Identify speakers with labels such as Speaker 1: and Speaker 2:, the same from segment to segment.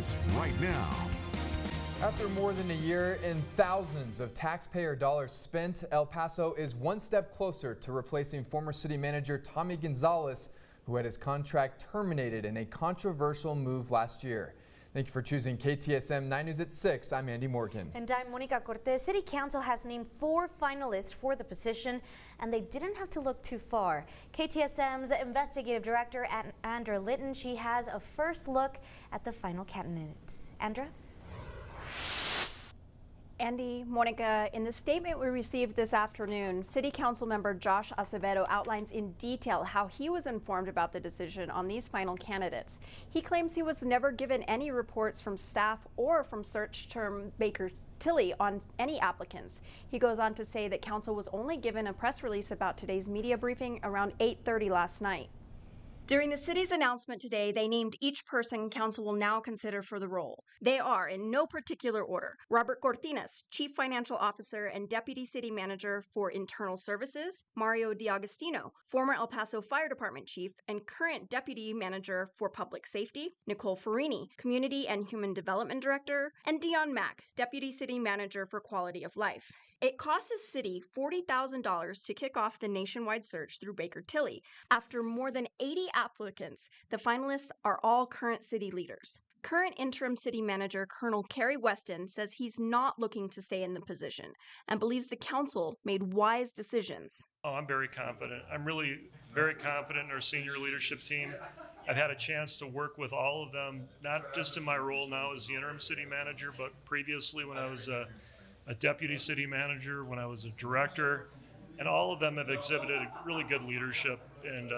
Speaker 1: starts right now.
Speaker 2: After more than a year and thousands of taxpayer dollars spent, El Paso is one step closer to replacing former city manager Tommy Gonzalez, who had his contract terminated in a controversial move last year. Thank you for choosing KTSM 9 News at 6. I'm Andy Morgan.
Speaker 3: And I'm Monica Cortez. City Council has named 4 finalists for the position, and they didn't have to look too far. KTSM's investigative director, Andra Litton, she has a first look at the final candidates. Andra?
Speaker 4: Andy, Monica, in the statement we received this afternoon, City Council member Josh Acevedo outlines in detail how he was informed about the decision on these final candidates. He claims he was never given any reports from staff or from search term Baker Tilly on any applicants. He goes on to say that Council was only given a press release about today's media briefing around 8:30 last night. During the city's announcement today, they named each person Council will now consider for the role. They are, in no particular order, Robert Cortinas, Chief Financial Officer and Deputy City Manager for Internal Services, Mario D'Agostino, former El Paso Fire Department Chief and current Deputy Manager for Public Safety, Nicole Farini, Community and Human Development Director, and Dion Mack, Deputy City Manager for Quality of Life. It costs the city $40,000 to kick off the nationwide search through Baker Tilly. After more than 80 applicants, the finalists are all current city leaders. Current interim city manager Colonel Kerry Weston says he's not looking to stay in the position and believes the council made wise decisions.
Speaker 5: I'm very confident. I'm really very confident in our senior leadership team. I've had a chance to work with all of them, not just in my role now as the interim city manager, but previously when I was a deputy city manager, when I was a director, and all of them have exhibited really good leadership and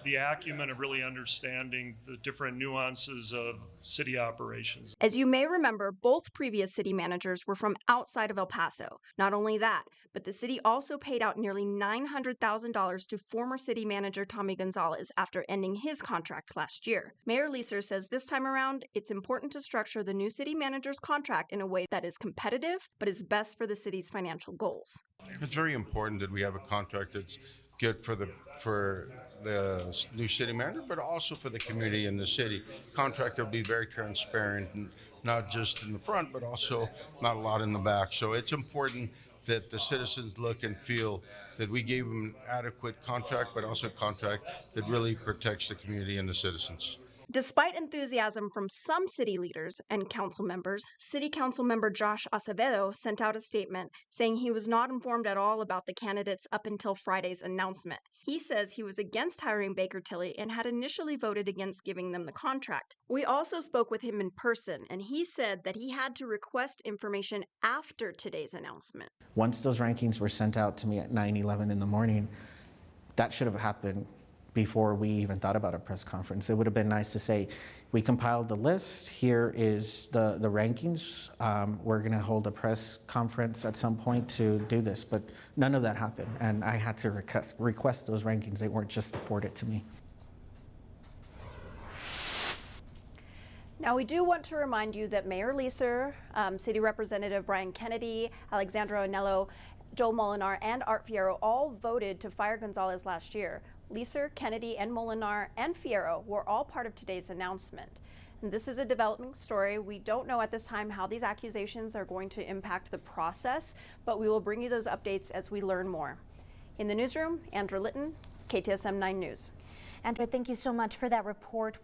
Speaker 5: the acumen of really understanding the different nuances of city operations.
Speaker 4: As you may remember, both previous city managers were from outside of El Paso. Not only that, but the city also paid out nearly $900,000 to former city manager Tommy Gonzalez after ending his contract last year. Mayor Leeser says this time around, it's important to structure the new city manager's contract in a way that is competitive, but is best for the city's financial goals.
Speaker 6: It's very important that we have a contract that's good for the new city manager, but also for the community and the city. Contract will be very transparent, and not just in the front, but also not a lot in the back. So it's important that the citizens look and feel that we gave them an adequate contract, but also a contract that really protects the community and the citizens.
Speaker 4: Despite enthusiasm from some city leaders and council members, City Council member Josh Acevedo sent out a statement saying he was not informed at all about the candidates up until Friday's announcement. He says he was against hiring Baker Tilly and had initially voted against giving them the contract. We also spoke with him in person, and he said that he had to request information after today's announcement.
Speaker 7: Once those rankings were sent out to me at 9:11 in the morning, that should have happened before we even thought about a press conference. It would have been nice to say, we compiled the list, here is the rankings, we're gonna hold a press conference at some point to do this, but none of that happened, and I had to request those rankings. They weren't just afforded to me.
Speaker 4: Now, we do want to remind you that Mayor Leeser, City Representative Brian Kennedy, Alexandra Anello, Joe Molinar, and Art Fierro all voted to fire Gonzalez last year. Leeser, Kennedy, and Molinar and Fierro were all part of today's announcement. And this is a developing story. We don't know at this time how these accusations are going to impact the process, but we will bring you those updates as we learn more. In the newsroom, Andra Litton, KTSM 9 News.
Speaker 3: Andra, thank you so much for that report.